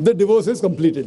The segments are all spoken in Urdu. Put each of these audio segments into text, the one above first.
the divorce is completed।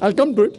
I'll come to it।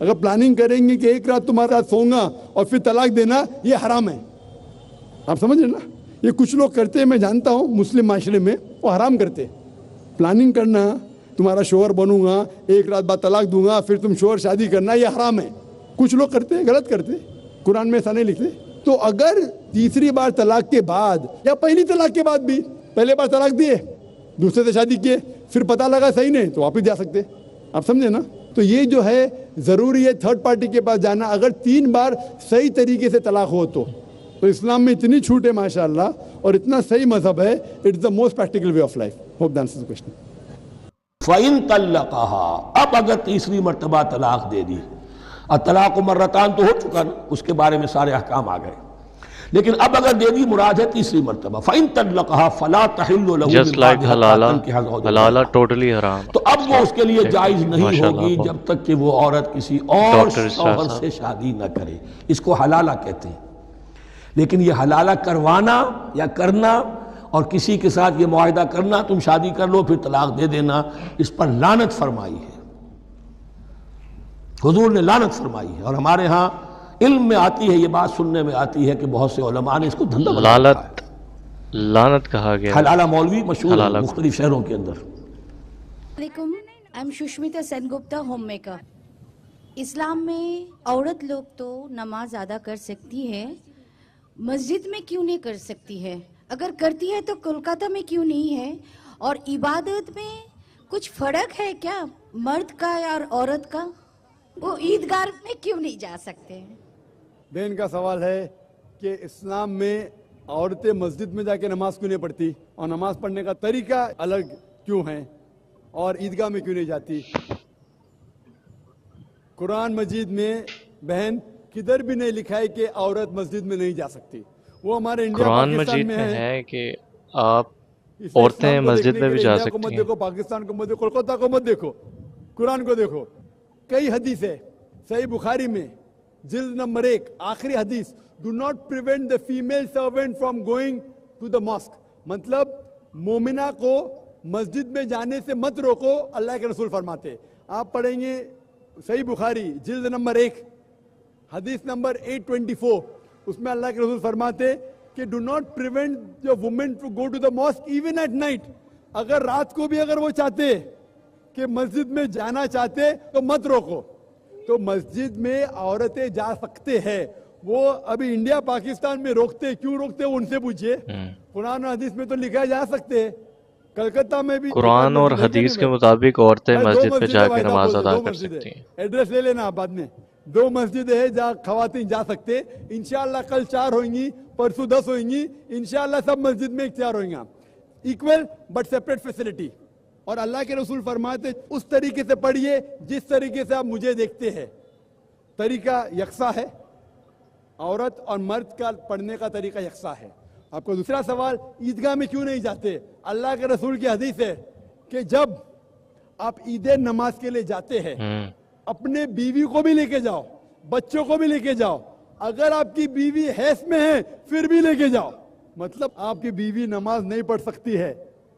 اگر پلاننگ کریں گے کہ ایک رات تمہارے ساتھ سوؤں گا اور پھر طلاق دینا، یہ حرام ہے. آپ سمجھ رہے نا؟ یہ کچھ لوگ کرتے ہیں، میں جانتا ہوں مسلم معاشرے میں وہ حرام کرتے. پلاننگ کرنا، تمہارا شوہر بنوں گا، ایک رات بعد طلاق دوں گا، پھر تم شوہر شادی کرنا، یہ حرام ہے. کچھ لوگ کرتے ہیں، غلط کرتے. قرآن میں ایسا نہیں لکھتے. تو اگر تیسری بار طلاق کے بعد یا پہلی طلاق کے بعد بھی پہلے بار طلاق دیے، دوسرے سے شادی کیے، پھر پتہ لگا صحیح نہیں تو واپس جا سکتے. آپ سمجھے نا؟ تو یہ جو ہے ضروری ہے تھرڈ پارٹی کے پاس جانا اگر 3 بار صحیح طریقے سے طلاق ہو تو اسلام میں اتنی چھوٹ ہے ماشاءاللہ، اور اتنا صحیح مذہب ہے. It's the most practical way of life. Hope the answers the question. فَإِن طَلَّقَهَا، اب اگر تیسری مرتبہ طلاق دے دی، الطلاق مرتان تو ہو چکا نا، اس کے بارے میں سارے احکام آ گئے، لیکن اب اگر دے دی مراد ہے تیسری مرتبہ. فَإِن طَلَّقَهَا فَلَا تَحِلُّ لَهُ جسٹ لائک حلالہ ٹوٹلی حرام. تو اب وہ اس کے لیے جائز نہیں ہوگی جب تک کہ وہ عورت کسی اور شوہر سے شادی نہ کرے. اس کو حلالہ کہتے ہیں. لیکن یہ حلالہ کروانا یا کرنا اور کسی کے ساتھ یہ معاہدہ کرنا تم شادی کر لو پھر طلاق دے دینا، اس پر لعنت فرمائی ہے. حضور نے لعنت فرمائی ہے. اور ہمارے ہاں علم میں آتی ہے، یہ بات سننے میں آتی ہے کہ بہت سے علماء نے اس کو دھندا بنا رکھا ہے. لعنت کہا گیا. حلالہ مولوی مشہور ہے مختلف شہروں کے اندر. علیکم، I am Sushmita Sen Gupta, homemaker. اسلام میں عورت لوگ تو نماز ادا کر سکتی ہے، مسجد میں کیوں نہیں کر سکتی ہے؟ اگر کرتی ہے تو کولکاتہ میں کیوں نہیں ہے؟ اور عبادت میں کچھ فرق ہے کیا مرد کا اور عورت کا؟ وہ عیدگاہ میں کیوں نہیں جا سکتے؟ بہن کا سوال ہے کہ اسلام میں عورتیں مسجد میں جا کے نماز کیوں نہیں پڑھتی، اور نماز پڑھنے کا طریقہ الگ کیوں ہے، اور عیدگاہ میں کیوں نہیں جاتی؟ قرآن مجید میں بہن کدھر بھی نہیں لکھا ہے کہ عورت مسجد میں نہیں جا سکتی. وہ ہمارے انڈیا قرآن پاکستان مجید میں میں ہے ہے کہ آپ عورتیں مسجد میں بھی جا انڈیا کو مت سکتی ہیں. دیکھو، پاکستان کو مت دیکھو، کولکاتہ کو مت دیکھو، قرآن کو دیکھو. کئی حدیث ہے صحیح بخاری میں جلد نمبر 1 آخری حدیث، do not prevent the female servant from going to the mosque. مطلب مومنہ کو مسجد میں جانے سے مت روکو، اللہ کے رسول فرماتے. آپ پڑھیں گے صحیح بخاری جلد نمبر 1 حدیث نمبر 824، اس میں اللہ کے رسول فرماتے کہ do not prevent your women to go to the mosque even at night. اگر رات کو بھی اگر وہ چاہتے کہ مسجد میں جانا چاہتے تو مت روکو. تو مسجد میں عورتیں جا سکتے ہیں. وہ ابھی انڈیا پاکستان میں روکتے، کیوں روکتے وہ ان سے پوچھئے. قرآن اور حدیث میں تو لکھا جا سکتے ہیں. کلکتہ میں بھی قرآن اور حدیث کے مطابق عورتیں مسجد پہ جا کے نماز ادا کر سکتی ہیں. ایڈریس لے لینا بعد میں. 2 مسجد ہے جہاں خواتین جا سکتے. انشاءاللہ کل 4 ہوئیں گی، پرسوں 10 ہوئیں گی، انشاءاللہ سب مسجد میں اختیار ہوئیں گا. Equal but separate facility. اور اللہ کے رسول فرماتے اس طریقے سے پڑھیے جس طریقے سے آپ مجھے دیکھتے ہیں. طریقہ یکساں ہے، عورت اور مرد کا پڑھنے کا طریقہ یکساں ہے. آپ کو دوسرا سوال، عیدگاہ میں کیوں نہیں جاتے؟ اللہ کے رسول کی حدیث ہے کہ جب آپ عید نماز کے لیے جاتے ہیں اپنے بیوی کو بھی لے کے جاؤ، بچوں کو بھی لے کے جاؤ. اگر آپ کی بیوی حیض میں ہے پھر بھی لے کے جاؤ. مطلب آپ کی بیوی نماز نہیں پڑھ سکتی ہے،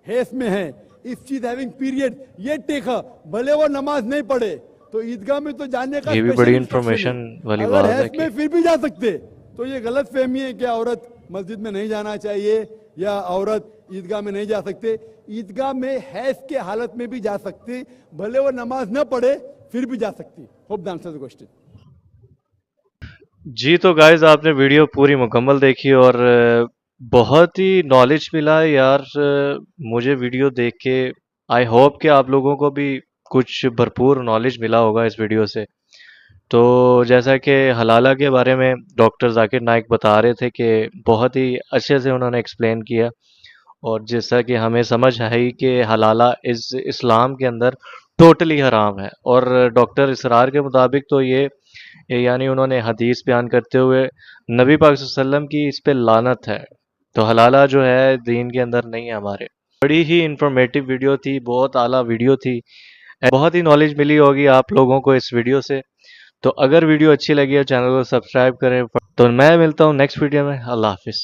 حیض میں ہے، if she is having period, یہ ٹیک ہے، بھلے وہ نماز نہیں پڑھے تو عیدگاہ میں تو جانے کا یہ بھی بڑی انفارمیشن والی بات ہے کہ پھر بھی جا سکتے. تو یہ غلط فہمی ہے کہ عورت مسجد میں نہیں جانا چاہیے یا عورت عیدگاہ میں نہیں جا سکتے. عیدگاہ میں حیض کے حالت میں بھی جا سکتے، بھلے وہ نماز نہ پڑھے پھر بھی جا سکتی. Hope the answer the question. جی تو گائز آپ نے ویڈیو پوری مکمل دیکھی اور بہت ہی نالج ملا یار مجھے ویڈیو دیکھ کے. آئی ہوپ کہ آپ لوگوں کو بھی کچھ بھرپور نالج ملا ہوگا اس ویڈیو سے. تو جیسا کہ حلالہ کے بارے میں ڈاکٹر ذاکر نائک بتا رہے تھے کہ بہت ہی اچھے سے انہوں نے ایکسپلین کیا، اور جیسا کہ ہمیں سمجھ آئی کہ حلالہ اسلام کے اندر ٹوٹلی حرام ہے. اور ڈاکٹر اسرار کے مطابق تو یہ یعنی انہوں نے حدیث بیان کرتے ہوئے نبی پاک صلی اللہ علیہ وسلم کی اس پہ لعنت ہے. تو حلالہ جو ہے دین کے اندر نہیں ہے ہمارے. بڑی ہی انفارمیٹیو ویڈیو تھی، بہت اعلیٰ ویڈیو تھی، بہت ہی نالج ملی ہوگی آپ لوگوں کو اس ویڈیو سے. تو اگر ویڈیو اچھی لگی ہے چینل کو سبسکرائب کریں. تو میں ملتا ہوں نیکسٹ ویڈیو میں. اللہ حافظ.